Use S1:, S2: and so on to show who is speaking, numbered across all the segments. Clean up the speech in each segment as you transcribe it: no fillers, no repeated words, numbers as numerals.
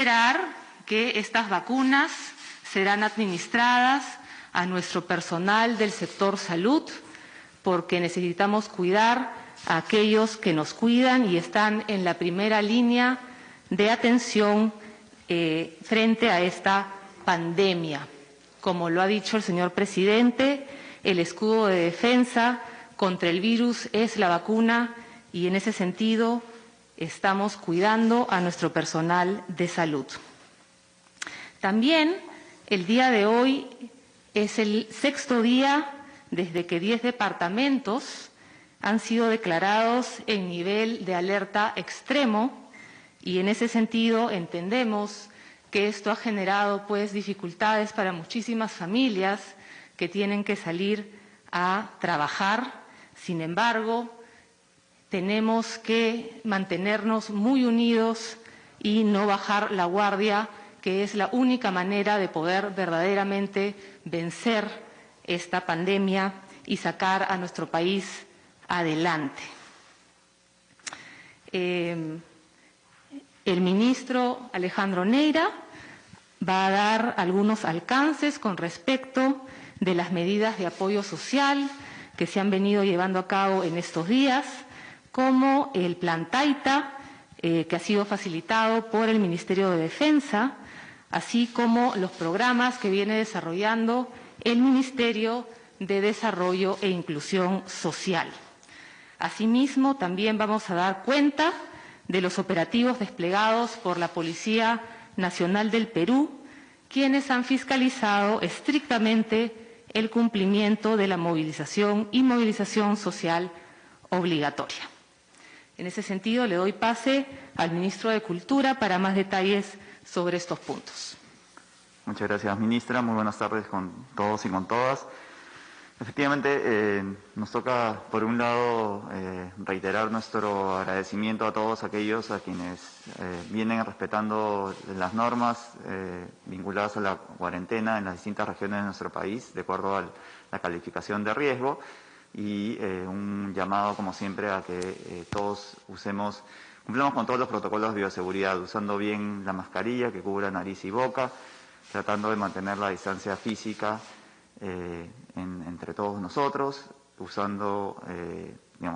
S1: reiterar que estas vacunas serán administradas a nuestro personal del sector salud, porque necesitamos cuidar a aquellos que nos cuidan y están en la primera línea de atención frente a esta pandemia. Como lo ha dicho el señor presidente, el escudo de defensa contra el virus es la vacuna y en ese sentido estamos cuidando a nuestro personal de salud. También el día de hoy es el 6º día desde que 10 departamentos han sido declarados en nivel de alerta extremo y en ese sentido entendemos que esto ha generado dificultades para muchísimas familias que tienen que salir a trabajar. Sin embargo, tenemos que mantenernos muy unidos y no bajar la guardia, que es la única manera de poder verdaderamente vencer esta pandemia y sacar a nuestro país adelante. El ministro Alejandro Neira va a dar algunos alcances con respecto de las medidas de apoyo social que se han venido llevando a cabo en estos días, como el Plan Taita, que ha sido facilitado por el Ministerio de Defensa, así como los programas que viene desarrollando el Ministerio de Desarrollo e Inclusión Social. Asimismo, también vamos a dar cuenta de los operativos desplegados por la Policía Nacional del Perú, quienes han fiscalizado estrictamente el cumplimiento de la movilización y movilización social obligatoria. En ese sentido, le doy pase al ministro de Cultura para más detalles sobre estos puntos.
S2: Muchas gracias, ministra. Muy buenas tardes con todos y con todas. Efectivamente, nos toca, por un lado, reiterar nuestro agradecimiento a todos aquellos a quienes vienen respetando las normas vinculadas a la cuarentena en las distintas regiones de nuestro país, de acuerdo a la calificación de riesgo, y un llamado, como siempre, a que todos cumplamos con todos los protocolos de bioseguridad, usando bien la mascarilla que cubra nariz y boca, tratando de mantener la distancia física entre todos nosotros,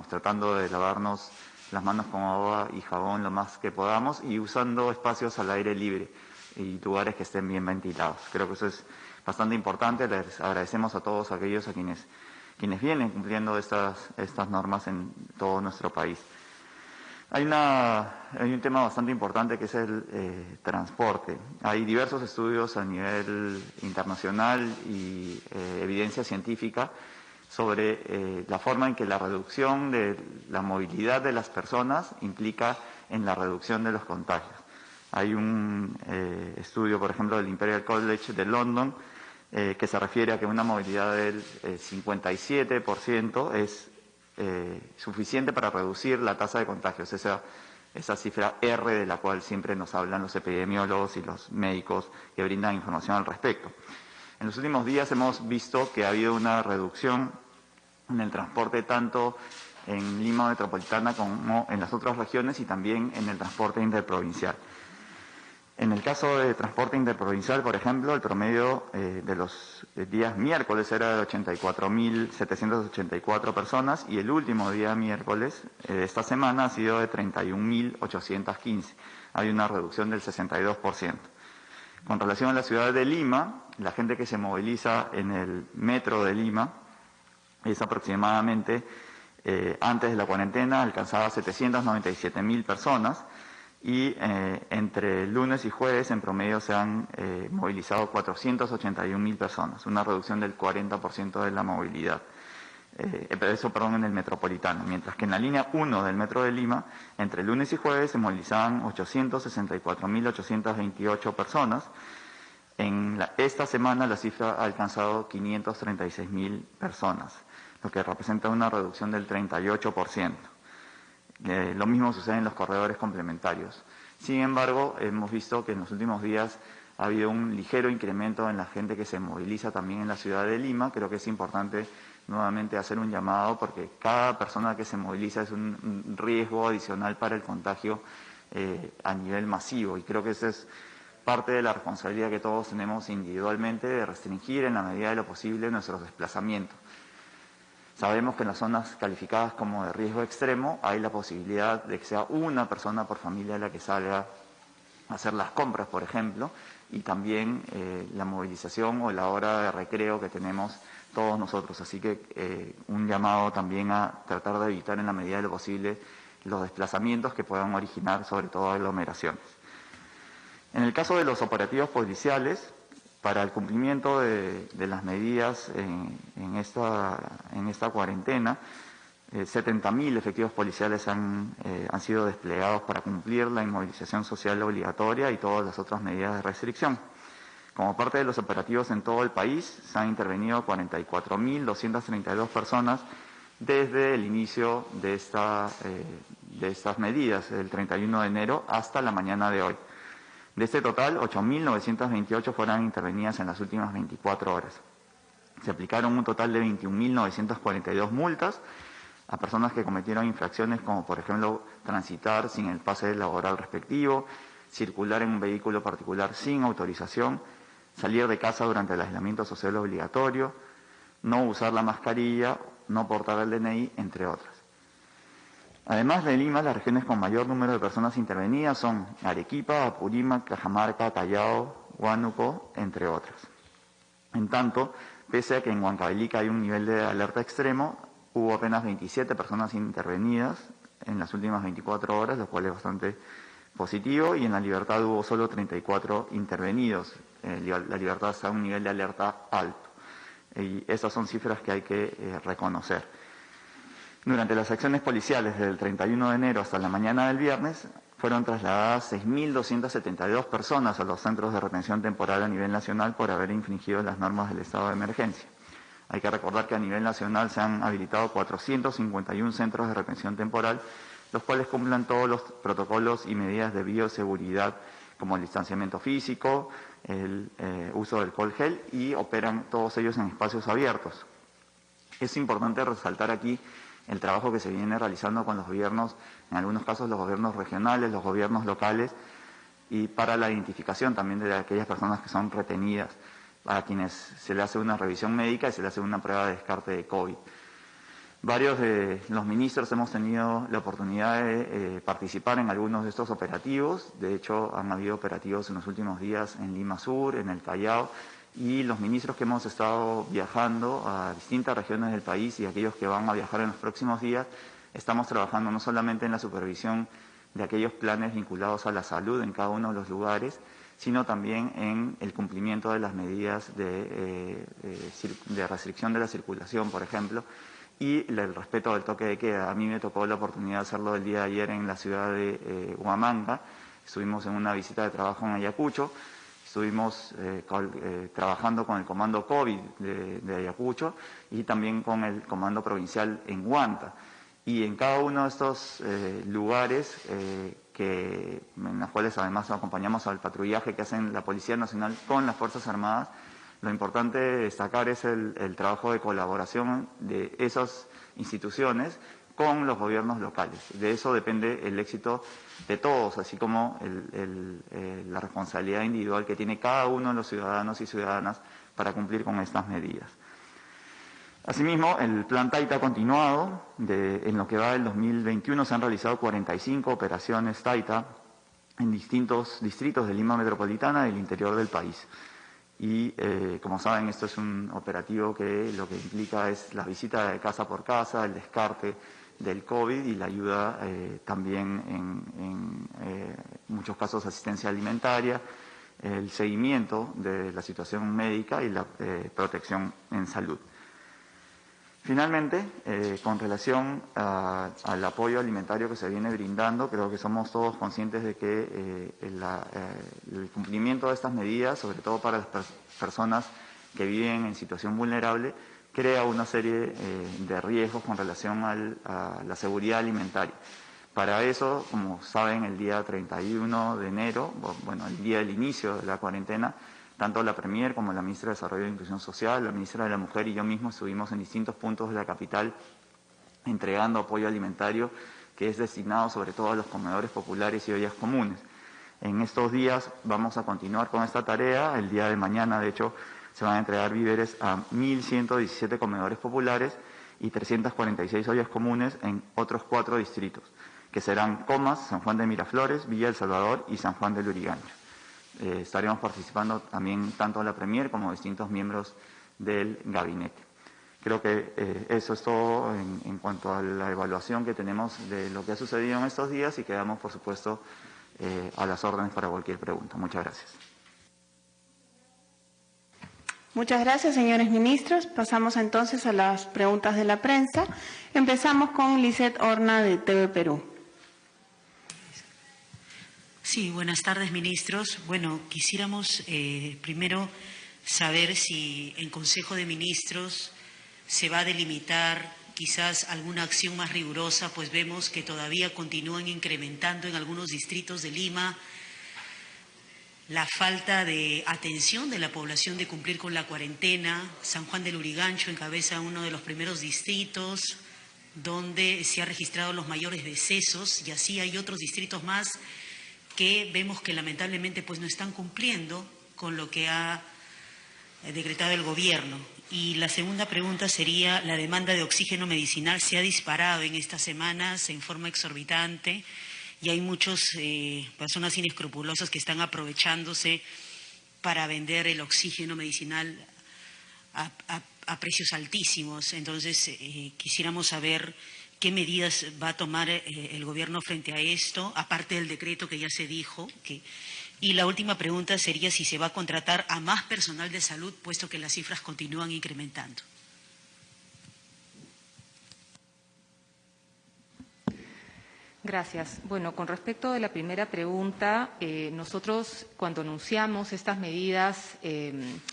S2: tratando de lavarnos las manos con agua y jabón lo más que podamos y usando espacios al aire libre y lugares que estén bien ventilados. Creo que eso es bastante importante. Les agradecemos a todos aquellos a quienes vienen cumpliendo estas normas en todo nuestro país. Hay un tema bastante importante que es el transporte. Hay diversos estudios a nivel internacional y evidencia científica sobre la forma en que la reducción de la movilidad de las personas implica en la reducción de los contagios. Hay un estudio, por ejemplo, del Imperial College de London, que se refiere a que una movilidad del 57% es suficiente para reducir la tasa de contagios, esa cifra R de la cual siempre nos hablan los epidemiólogos y los médicos que brindan información al respecto. En los últimos días hemos visto que ha habido una reducción en el transporte tanto en Lima metropolitana como en las otras regiones y también en el transporte interprovincial. En el caso de transporte interprovincial, por ejemplo, el promedio de los días miércoles era de 84.784 personas y el último día miércoles de esta semana ha sido de 31.815. Hay una reducción del 62%. Con relación a la ciudad de Lima, la gente que se moviliza en el metro de Lima es aproximadamente, antes de la cuarentena, alcanzaba 797.000 personas. Y entre lunes y jueves en promedio se han movilizado 481.000 personas, una reducción del 40% de la movilidad. En el metropolitano, mientras que en la línea 1 del metro de Lima, entre lunes y jueves se movilizaban 864.828 personas. Esta semana la cifra ha alcanzado 536.000 personas, lo que representa una reducción del 38%. Lo mismo sucede en los corredores complementarios. Sin embargo, hemos visto que en los últimos días ha habido un ligero incremento en la gente que se moviliza también en la ciudad de Lima. Creo que es importante nuevamente hacer un llamado porque cada persona que se moviliza es un riesgo adicional para el contagio a nivel masivo. Y creo que ese es parte de la responsabilidad que todos tenemos individualmente de restringir en la medida de lo posible nuestros desplazamientos. Sabemos que en las zonas calificadas como de riesgo extremo hay la posibilidad de que sea una persona por familia la que salga a hacer las compras, por ejemplo, y también la movilización o la hora de recreo que tenemos todos nosotros. Así que un llamado también a tratar de evitar en la medida de lo posible los desplazamientos que puedan originar sobre todo aglomeraciones. En el caso de los operativos policiales, para el cumplimiento de las medidas en esta cuarentena, 70.000 efectivos policiales han sido desplegados para cumplir la inmovilización social obligatoria y todas las otras medidas de restricción. Como parte de los operativos en todo el país, se han intervenido 44.232 personas desde el inicio de estas medidas, el 31 de enero hasta la mañana de hoy. De este total, 8.928 fueron intervenidas en las últimas 24 horas. Se aplicaron un total de 21.942 multas a personas que cometieron infracciones como, por ejemplo, transitar sin el pase laboral respectivo, circular en un vehículo particular sin autorización, salir de casa durante el aislamiento social obligatorio, no usar la mascarilla, no portar el DNI, entre otras. Además de Lima, las regiones con mayor número de personas intervenidas son Arequipa, Apurímac, Cajamarca, Callao, Huánuco, entre otras. En tanto, pese a que en Huancavelica hay un nivel de alerta extremo, hubo apenas 27 personas intervenidas en las últimas 24 horas, lo cual es bastante positivo, y en La Libertad hubo solo 34 intervenidos. La Libertad está a un nivel de alerta alto. Y esas son cifras que hay que reconocer. Durante las acciones policiales del 31 de enero hasta la mañana del viernes, fueron trasladadas 6.272 personas a los centros de retención temporal a nivel nacional por haber infringido las normas del estado de emergencia. Hay que recordar que a nivel nacional se han habilitado 451 centros de retención temporal, los cuales cumplan todos los protocolos y medidas de bioseguridad, como el distanciamiento físico, el uso del alcohol gel, y operan todos ellos en espacios abiertos. Es importante resaltar aquí el trabajo que se viene realizando con los gobiernos, en algunos casos los gobiernos regionales, los gobiernos locales, y para la identificación también de aquellas personas que son retenidas, a quienes se le hace una revisión médica y se le hace una prueba de descarte de COVID. Varios de los ministros hemos tenido la oportunidad de participar en algunos de estos operativos. De hecho, han habido operativos en los últimos días en Lima Sur, en el Callao, y los ministros que hemos estado viajando a distintas regiones del país y aquellos que van a viajar en los próximos días, estamos trabajando no solamente en la supervisión de aquellos planes vinculados a la salud en cada uno de los lugares, sino también en el cumplimiento de las medidas de restricción de la circulación, por ejemplo, y el respeto del toque de queda. A mí me tocó la oportunidad de hacerlo el día de ayer en la ciudad de Huamanga. Estuvimos en una visita de trabajo en Ayacucho. Estuvimos trabajando con el comando COVID de Ayacucho y también con el comando provincial en Huanta. Y en cada uno de estos lugares, en los cuales además acompañamos al patrullaje que hacen la Policía Nacional con las Fuerzas Armadas, lo importante de destacar es el trabajo de colaboración de esas instituciones con los gobiernos locales. De eso depende el éxito de todos, así como la responsabilidad individual que tiene cada uno de los ciudadanos y ciudadanas para cumplir con estas medidas. Asimismo, el Plan Taita ha continuado. En lo que va del 2021 se han realizado 45 operaciones Taita en distintos distritos de Lima Metropolitana y del interior del país. Y como saben, esto es un operativo que lo que implica es la visita de casa por casa, el descarte del COVID y la ayuda también en muchos casos asistencia alimentaria, el seguimiento de la situación médica y la protección en salud. Finalmente, con relación al apoyo alimentario que se viene brindando, creo que somos todos conscientes de que el cumplimiento de estas medidas, sobre todo para las personas que viven en situación vulnerable, crea una serie de riesgos con relación a la seguridad alimentaria. Para eso, como saben, el día 31 de enero, bueno, el día del inicio de la cuarentena, tanto la Premier como la Ministra de Desarrollo e Inclusión Social, la Ministra de la Mujer y yo mismo estuvimos en distintos puntos de la capital entregando apoyo alimentario que es destinado sobre todo a los comedores populares y ollas comunes. En estos días vamos a continuar con esta tarea. El día de mañana, de hecho, se van a entregar víveres a 1.117 comedores populares y 346 ollas comunes en otros 4 distritos, que serán Comas, San Juan de Miraflores, Villa El Salvador y San Juan de Lurigancho. Estaremos participando también tanto la Premier como distintos miembros del gabinete. Creo que eso es todo en cuanto a la evaluación que tenemos de lo que ha sucedido en estos días y quedamos, por supuesto, a las órdenes para cualquier pregunta. Muchas gracias.
S3: Muchas gracias, señores ministros. Pasamos entonces a las preguntas de la prensa. Empezamos con Lisette Horna de TV Perú.
S4: Sí, buenas tardes, ministros. Bueno, quisiéramos primero saber si en Consejo de Ministros se va a delimitar quizás alguna acción más rigurosa, pues vemos que todavía continúan incrementando en algunos distritos de Lima la falta de atención de la población de cumplir con la cuarentena. San Juan del Lurigancho encabeza uno de los primeros distritos donde se han registrado los mayores decesos, y así hay otros distritos más que vemos que lamentablemente pues no están cumpliendo con lo que ha decretado el gobierno. Y la segunda pregunta sería, la demanda de oxígeno medicinal se ha disparado en estas semanas en forma exorbitante y hay muchas personas inescrupulosas que están aprovechándose para vender el oxígeno medicinal a precios altísimos. Entonces, quisiéramos saber qué medidas va a tomar el gobierno frente a esto, aparte del decreto que ya se dijo. Y la última pregunta sería si se va a contratar a más personal de salud, puesto que las cifras continúan incrementando.
S1: Gracias. Bueno, con respecto de la primera pregunta, nosotros cuando anunciamos estas medidas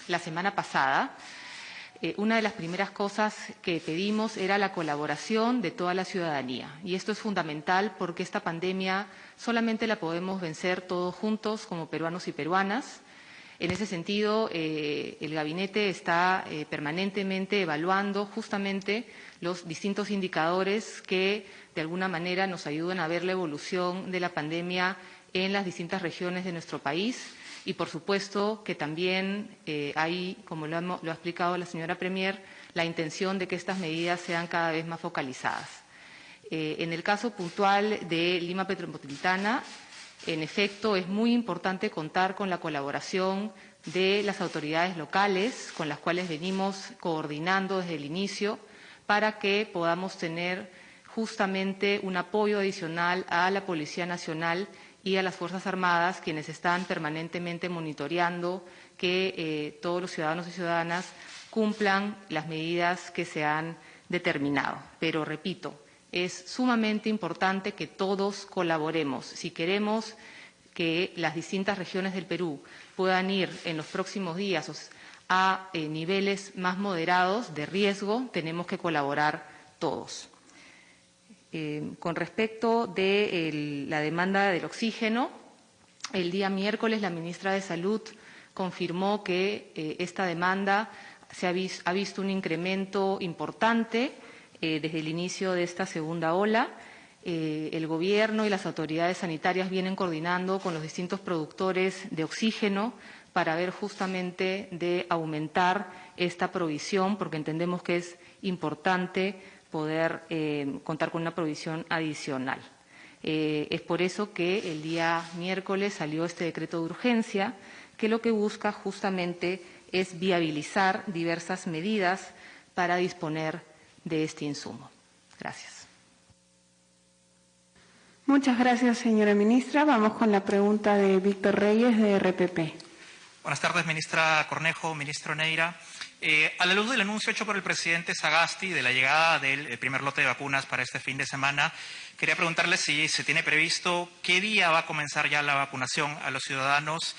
S1: la semana pasada, una de las primeras cosas que pedimos era la colaboración de toda la ciudadanía. Y esto es fundamental porque esta pandemia solamente la podemos vencer todos juntos como peruanos y peruanas. En ese sentido, el gabinete está permanentemente evaluando justamente los distintos indicadores que de alguna manera nos ayudan a ver la evolución de la pandemia en las distintas regiones de nuestro país. Y, por supuesto, que también hay, como lo ha explicado la señora Premier, la intención de que estas medidas sean cada vez más focalizadas. En el caso puntual de Lima Metropolitana, en efecto, es muy importante contar con la colaboración de las autoridades locales, con las cuales venimos coordinando desde el inicio, para que podamos tener justamente un apoyo adicional a la Policía Nacional y a las Fuerzas Armadas, quienes están permanentemente monitoreando que todos los ciudadanos y ciudadanas cumplan las medidas que se han determinado. Pero, repito, es sumamente importante que todos colaboremos. Si queremos que las distintas regiones del Perú puedan ir en los próximos días a niveles más moderados de riesgo, tenemos que colaborar todos. Con respecto de la demanda del oxígeno, el día miércoles la ministra de Salud confirmó que esta demanda ha visto un incremento importante desde el inicio de esta segunda ola. El Gobierno y las autoridades sanitarias vienen coordinando con los distintos productores de oxígeno para ver justamente de aumentar esta provisión, porque entendemos que es importante poder contar con una provisión adicional. Es por eso que el día miércoles salió este decreto de urgencia, que lo que busca justamente es viabilizar diversas medidas para disponer de este insumo. Gracias.
S3: Muchas gracias, señora ministra. Vamos con la pregunta de Víctor Reyes, de RPP.
S5: Buenas tardes, ministra Cornejo, ministro Neira. A la luz del anuncio hecho por el presidente Sagasti de la llegada del primer lote de vacunas para este fin de semana, quería preguntarle si se tiene previsto qué día va a comenzar ya la vacunación a los ciudadanos,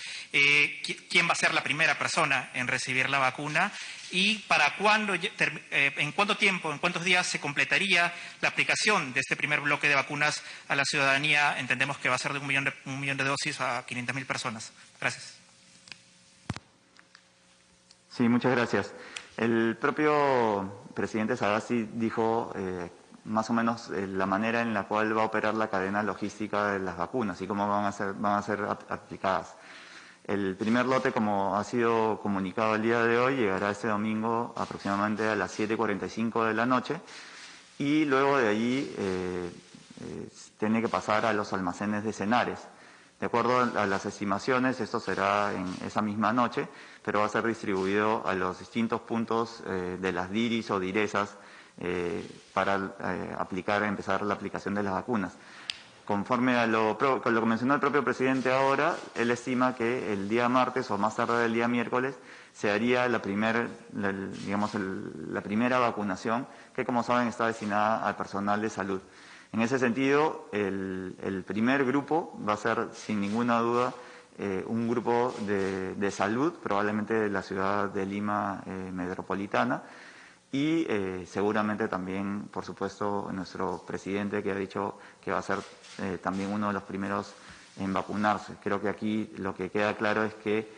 S5: quién va a ser la primera persona en recibir la vacuna y para cuándo, en cuánto tiempo, en cuántos días se completaría la aplicación de este primer bloque de vacunas a la ciudadanía. Entendemos que va a ser de un millón de dosis a 500.000 personas. Gracias.
S2: Sí, muchas gracias. El propio presidente Sagasti dijo más o menos la manera en la cual va a operar la cadena logística de las vacunas y cómo van a ser aplicadas. El primer lote, como ha sido comunicado el día de hoy, llegará este domingo aproximadamente a las 7:45 de la noche y luego de allí tiene que pasar a los almacenes de Cenares. De acuerdo a las estimaciones, esto será en esa misma noche, pero va a ser distribuido a los distintos puntos de las DIRIs o DIRESAS para empezar la aplicación de las vacunas. Conforme a lo que mencionó el propio presidente ahora, él estima que el día martes o más tarde el día miércoles se haría la primera vacunación, que como saben está destinada al personal de salud. En ese sentido, el primer grupo va a ser sin ninguna duda un grupo de salud, probablemente de la ciudad de Lima metropolitana, y seguramente también, por supuesto, nuestro presidente que ha dicho que va a ser también uno de los primeros en vacunarse. Creo que aquí lo que queda claro es que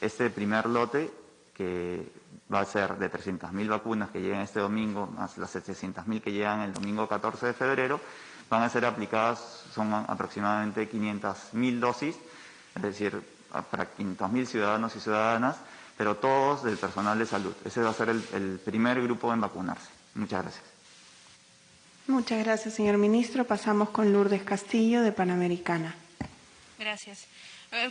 S2: este primer lote, que va a ser de 300.000 vacunas que lleguen este domingo, más las 700.000 que llegan el domingo 14 de febrero, van a ser aplicadas, son aproximadamente 500.000 dosis, es decir, para 500.000 ciudadanos y ciudadanas, pero todos del personal de salud. Ese va a ser el primer grupo en vacunarse. Muchas gracias.
S3: Muchas gracias, señor ministro. Pasamos con Lourdes Castillo, de Panamericana.
S6: Gracias.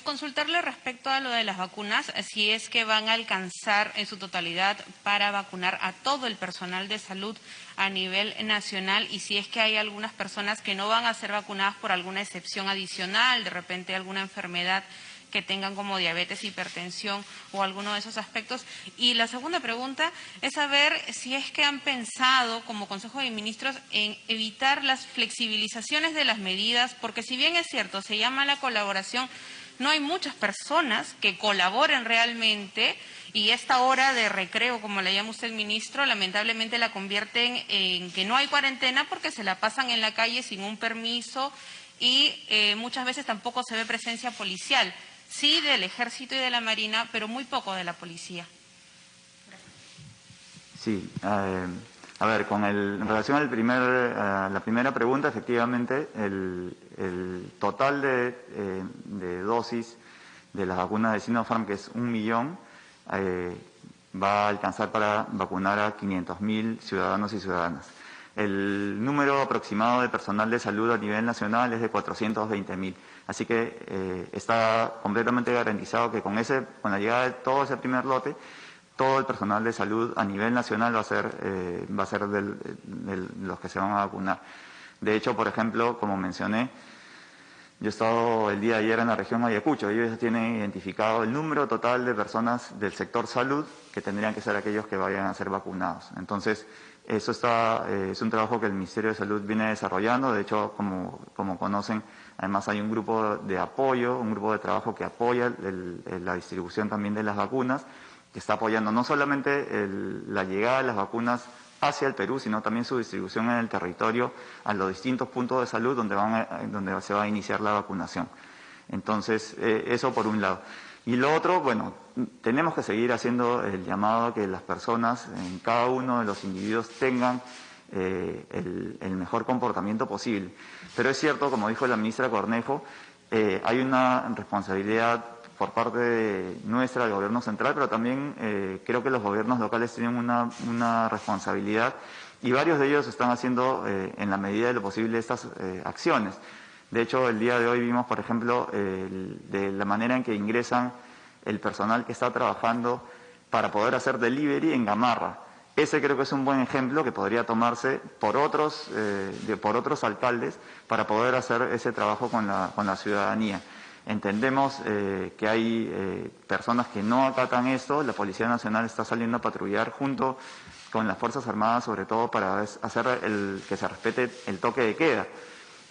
S6: Consultarle respecto a lo de las vacunas, si es que van a alcanzar en su totalidad para vacunar a todo el personal de salud a nivel nacional y si es que hay algunas personas que no van a ser vacunadas por alguna excepción adicional, de repente alguna enfermedad que tengan como diabetes, hipertensión o alguno de esos aspectos. Y la segunda pregunta es saber si es que han pensado como Consejo de Ministros en evitar las flexibilizaciones de las medidas, porque si bien es cierto, se llama la colaboración, no hay muchas personas que colaboren realmente y esta hora de recreo, como le llama usted, ministro, lamentablemente la convierten en que no hay cuarentena porque se la pasan en la calle sin un permiso y muchas veces tampoco se ve presencia policial. Sí, del Ejército y de la Marina, pero muy poco de la policía.
S2: Sí, a ver, en relación a la primera pregunta, efectivamente, el total de dosis de las vacunas de Sinopharm, que es 1 millón, va a alcanzar para vacunar a 500.000 ciudadanos y ciudadanas. El número aproximado de personal de salud a nivel nacional es de 420.000. Así que está completamente garantizado que con la llegada de todo ese primer lote, todo el personal de salud a nivel nacional va a ser de los que se van a vacunar. De hecho, por ejemplo, como mencioné, yo he estado el día de ayer en la región Ayacucho y ellos tienen identificado el número total de personas del sector salud que tendrían que ser aquellos que vayan a ser vacunados. Entonces, eso es un trabajo que el Ministerio de Salud viene desarrollando. De hecho, como conocen, además hay un grupo de apoyo, un grupo de trabajo que apoya la distribución también de las vacunas, que está apoyando no solamente la llegada de las vacunas hacia el Perú, sino también su distribución en el territorio a los distintos puntos de salud donde se va a iniciar la vacunación. Entonces, eso por un lado. Y lo otro, bueno, tenemos que seguir haciendo el llamado a que las personas, en cada uno de los individuos, tengan el mejor comportamiento posible. Pero es cierto, como dijo la ministra Cornejo, hay una responsabilidad por parte nuestra del gobierno central, pero también creo que los gobiernos locales tienen una responsabilidad y varios de ellos están haciendo en la medida de lo posible estas acciones. De hecho, el día de hoy vimos, por ejemplo, de la manera en que ingresan el personal que está trabajando para poder hacer delivery en Gamarra. Ese creo que es un buen ejemplo que podría tomarse por otros alcaldes para poder hacer ese trabajo con la ciudadanía. Entendemos que hay personas que no acatan esto. La Policía Nacional está saliendo a patrullar junto con las Fuerzas Armadas, sobre todo para hacer que se respete el toque de queda.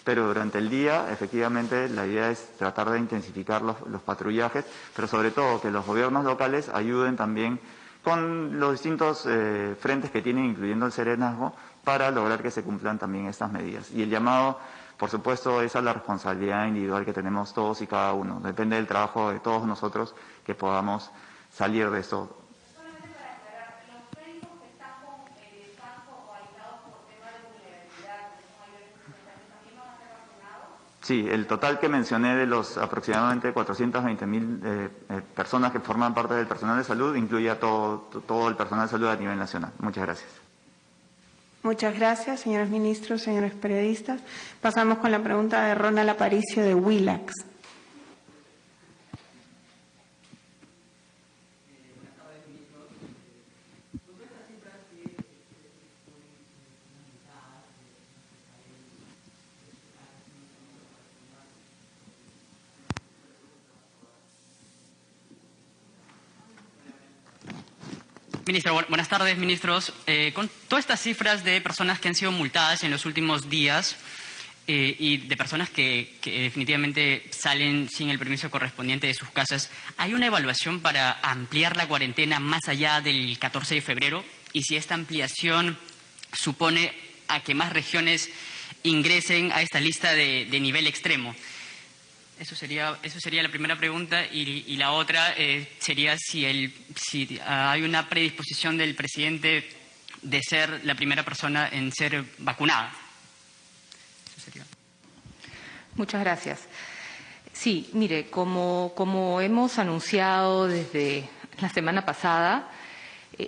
S2: Pero durante el día, efectivamente, la idea es tratar de intensificar los patrullajes, pero sobre todo que los gobiernos locales ayuden también con los distintos frentes que tienen, incluyendo el Serenazgo, para lograr que se cumplan también estas medidas. Y el llamado, por supuesto, es a la responsabilidad individual que tenemos todos y cada uno. Depende del trabajo de todos nosotros que podamos salir de esto.
S6: Solamente para aclarar, los médicos que están con descanso o aislados
S2: Sí, el total que mencioné de los aproximadamente 420.000 personas que forman parte del personal de salud incluye a todo el personal de salud a nivel nacional. Muchas gracias.
S3: Muchas gracias, señores ministros, señores periodistas. Pasamos con la pregunta de Ronald Aparicio de Willax.
S7: Ministro, buenas tardes, ministros. Con todas estas cifras de personas que han sido multadas en los últimos días y de personas que definitivamente salen sin el permiso correspondiente de sus casas, ¿hay una evaluación para ampliar la cuarentena más allá del 14 de febrero? Y si esta ampliación supone a que más regiones ingresen a esta lista de nivel extremo. Eso sería la primera pregunta, y la otra sería si hay una predisposición del presidente de ser la primera persona en ser vacunada. Eso sería.
S1: Muchas gracias. Sí, mire, como hemos anunciado desde la semana pasada,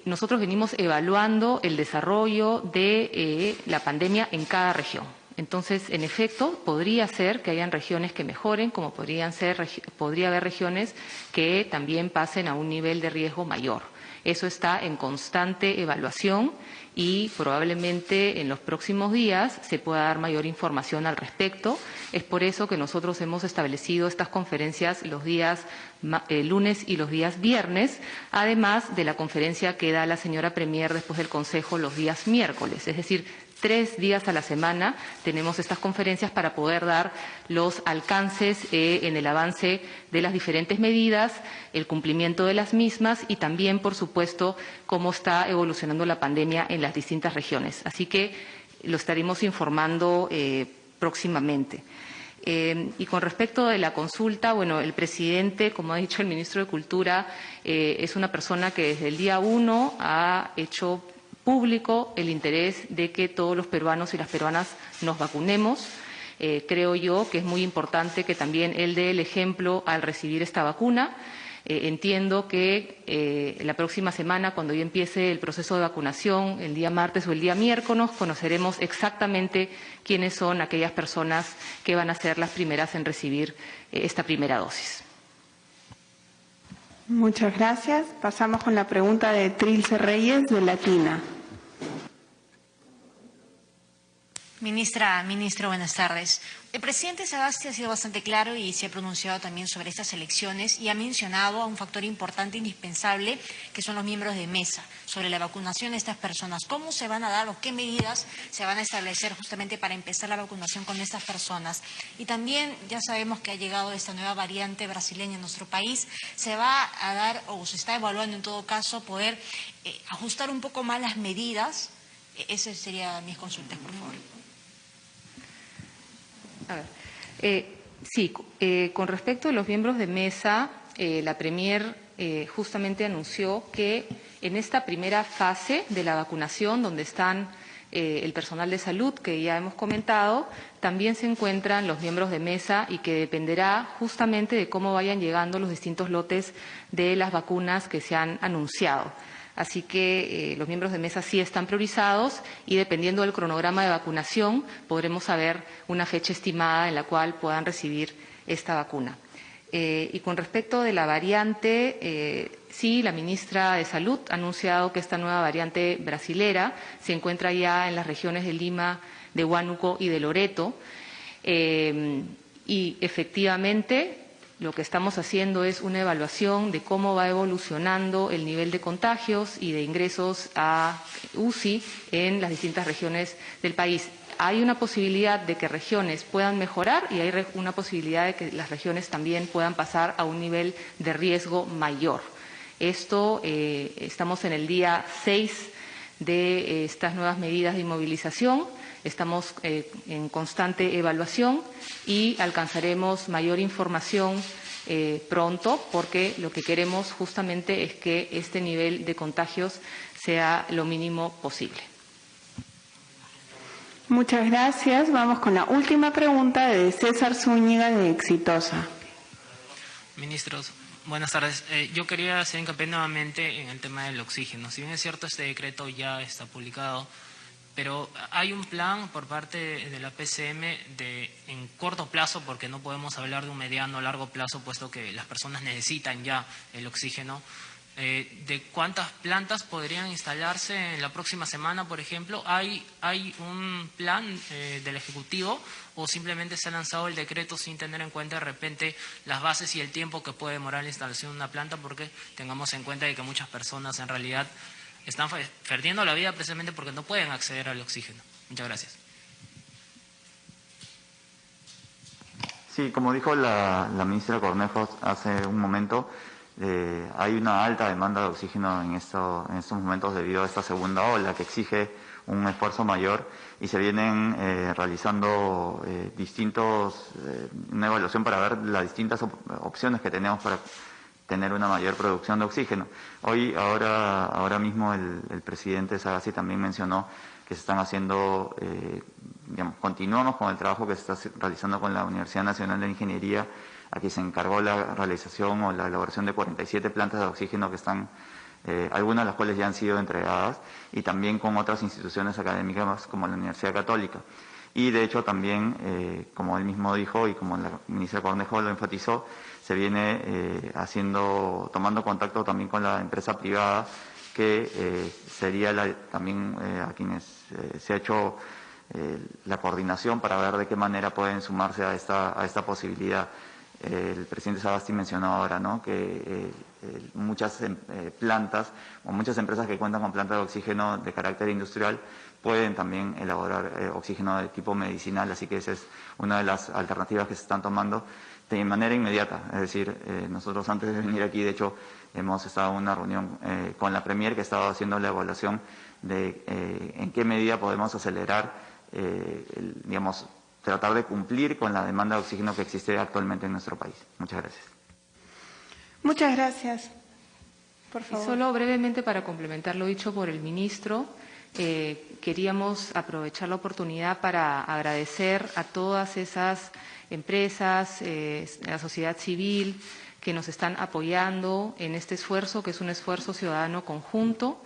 S1: nosotros venimos evaluando el desarrollo de la pandemia en cada región. Entonces, en efecto, podría ser que hayan regiones que mejoren, como podría haber regiones que también pasen a un nivel de riesgo mayor. Eso está en constante evaluación y probablemente en los próximos días se pueda dar mayor información al respecto. Es por eso que nosotros hemos establecido estas conferencias los días lunes y los días viernes, además de la conferencia que da la señora Premier después del Consejo los días miércoles. Es decir, 3 días a la semana tenemos estas conferencias para poder dar los alcances en el avance de las diferentes medidas, el cumplimiento de las mismas y también, por supuesto, cómo está evolucionando la pandemia en las distintas regiones. Así que lo estaremos informando próximamente. Y con respecto de la consulta, bueno, el presidente, como ha dicho el ministro de Cultura, es una persona que desde el día 1 ha hecho público el interés de que todos los peruanos y las peruanas nos vacunemos. Creo yo que es muy importante que también él dé el ejemplo al recibir esta vacuna. Entiendo que la próxima semana, cuando ya empiece el proceso de vacunación, el día martes o el día miércoles, conoceremos exactamente quiénes son aquellas personas que van a ser las primeras en recibir esta primera dosis.
S3: Muchas gracias. Pasamos con la pregunta de Trilce Reyes, de Latina.
S8: Ministro, buenas tardes. El presidente Sagasti ha sido bastante claro y se ha pronunciado también sobre estas elecciones y ha mencionado a un factor importante, indispensable, que son los miembros de mesa, sobre la vacunación de estas personas. ¿Cómo se van a dar o qué medidas se van a establecer justamente para empezar la vacunación con estas personas? Y también ya sabemos que ha llegado esta nueva variante brasileña en nuestro país. ¿Se va a dar o se está evaluando en todo caso poder ajustar un poco más las medidas? Esas serían mis consultas, por favor.
S1: A ver, sí, con respecto a los miembros de mesa, la Premier justamente anunció que en esta primera fase de la vacunación, donde están el personal de salud, que ya hemos comentado, también se encuentran los miembros de mesa y que dependerá justamente de cómo vayan llegando los distintos lotes de las vacunas que se han anunciado. Así que los miembros de mesa sí están priorizados y dependiendo del cronograma de vacunación podremos saber una fecha estimada en la cual puedan recibir esta vacuna. Y con respecto de la variante, sí, la ministra de Salud ha anunciado que esta nueva variante brasilera se encuentra ya en las regiones de Lima, de Huánuco y de Loreto. Y efectivamente, lo que estamos haciendo es una evaluación de cómo va evolucionando el nivel de contagios y de ingresos a UCI en las distintas regiones del país. Hay una posibilidad de que regiones puedan mejorar y hay una posibilidad de que las regiones también puedan pasar a un nivel de riesgo mayor. Esto, estamos en el día 6 de estas nuevas medidas de inmovilización. Estamos en constante evaluación y alcanzaremos mayor información pronto, porque lo que queremos justamente es que este nivel de contagios sea lo mínimo posible.
S3: Muchas gracias. Vamos con la última pregunta de César Zúñiga de Exitosa.
S9: Ministros, buenas tardes. Yo quería hacer hincapié nuevamente en el tema del oxígeno. Si bien es cierto, este decreto ya está publicado, pero hay un plan por parte de la PCM en corto plazo, porque no podemos hablar de un mediano o largo plazo, puesto que las personas necesitan ya el oxígeno. ¿De cuántas plantas podrían instalarse en la próxima semana, por ejemplo? ¿Hay un plan del Ejecutivo o simplemente se ha lanzado el decreto sin tener en cuenta de repente las bases y el tiempo que puede demorar la instalación de una planta? Porque tengamos en cuenta de que muchas personas en realidad están perdiendo la vida precisamente porque no pueden acceder al oxígeno. Muchas gracias.
S2: Sí, como dijo la ministra Cornejo hace un momento, hay una alta demanda de oxígeno en estos momentos debido a esta segunda ola que exige un esfuerzo mayor y se vienen realizando una evaluación para ver las distintas opciones que tenemos para tener una mayor producción de oxígeno. Ahora mismo el presidente Sagasti también mencionó que se están haciendo, continuamos con el trabajo que se está realizando con la Universidad Nacional de Ingeniería. Aquí se encargó la realización o la elaboración de 47 plantas de oxígeno que están, algunas de las cuales ya han sido entregadas, y también con otras instituciones académicas como la Universidad Católica. Y de hecho también, como él mismo dijo y como la ministra Cornejo lo enfatizó, se viene tomando contacto también con la empresa privada, que sería también a quienes se ha hecho la coordinación para ver de qué manera pueden sumarse a esta posibilidad. El presidente Sagasti mencionó ahora, ¿no?, que muchas plantas o muchas empresas que cuentan con plantas de oxígeno de carácter industrial pueden también elaborar oxígeno de tipo medicinal, así que esa es una de las alternativas que se están tomando de manera inmediata. Es decir, nosotros antes de venir aquí, de hecho, hemos estado en una reunión con la Premier, que estaba haciendo la evaluación de en qué medida podemos acelerar, tratar de cumplir con la demanda de oxígeno que existe actualmente en nuestro país. Muchas gracias.
S3: Muchas gracias. Por favor.
S1: Y solo brevemente para complementar lo dicho por el ministro, queríamos aprovechar la oportunidad para agradecer a todas esas empresas, la sociedad civil, que nos están apoyando en este esfuerzo, que es un esfuerzo ciudadano conjunto,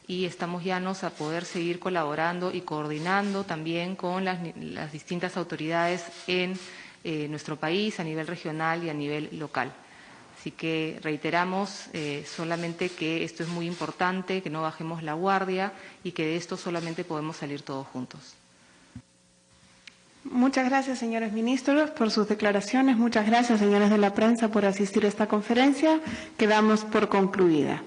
S1: y estamos llanos a poder seguir colaborando y coordinando también con las distintas autoridades en nuestro país, a nivel regional y a nivel local. Así que reiteramos solamente que esto es muy importante, que no bajemos la guardia y que de esto solamente podemos salir todos juntos.
S3: Muchas gracias, señores ministros, por sus declaraciones. Muchas gracias, señores de la prensa, por asistir a esta conferencia. Quedamos por concluida.